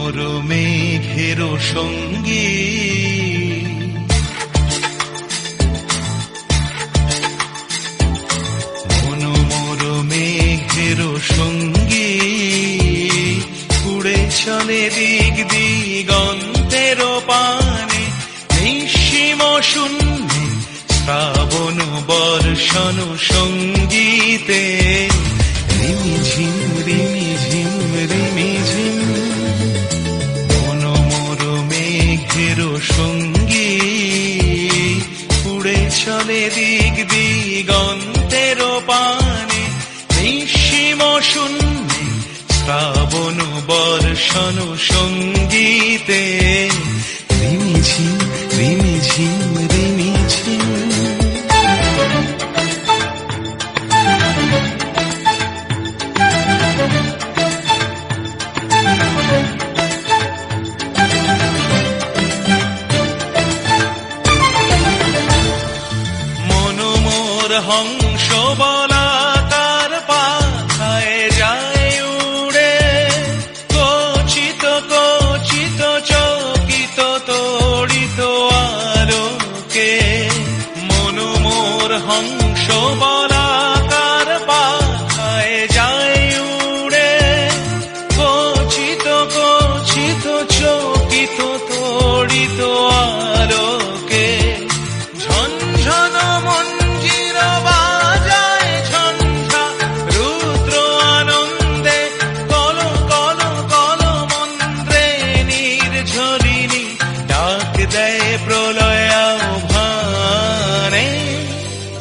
মোর মেঘের সঙ্গী, মন মোর মেঘের সঙ্গী, উড়ে চলে দিক দিগন্তের পানে, নিঃসীম শূন্যে শ্রাবণ বর্ষণ সঙ্গীতে, রিমিঝিম রিমিঝিম রিমিঝিম। মন মোর মেঘের সঙ্গী, উড়ে চলে দিক দিগন্তের পানে, নিঃসীম শূন্যে শ্রাবণ বর্ষণ সঙ্গীতে, রিমিঝিম রিমিঝিম রিমিঝিম। মন মোর হংস বলাকার পাখায় যায় উড়ে, কচিত কচিত চকিত তড়িত আলোকে। মন মোর হংস বলাকার পাখায় যায় উড়ে, কচিত কচিত চকিত তড়িত আলোকে। ঝনঝন মঞ্জির বাজায় ঝঞ্ঝা রুদ্র আনন্দে, কল কল কল মন্ত্রে নির্ঝরিণী ডাক দেয় প্রলয় আহ্বানে।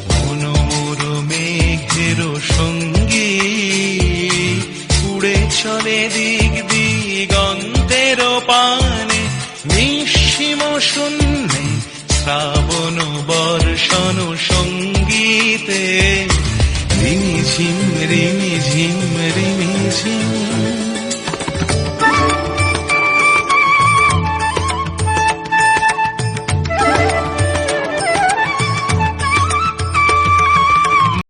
মন মোর মেঘের সঙ্গী, উড়ে চলে দিক দিগন্তের পানে, নিঃসীম শূন্যে শ্রাবণ বর্ষণ সঙ্গীতে, রিমিঝিম রিমিঝিম রিমিঝিম।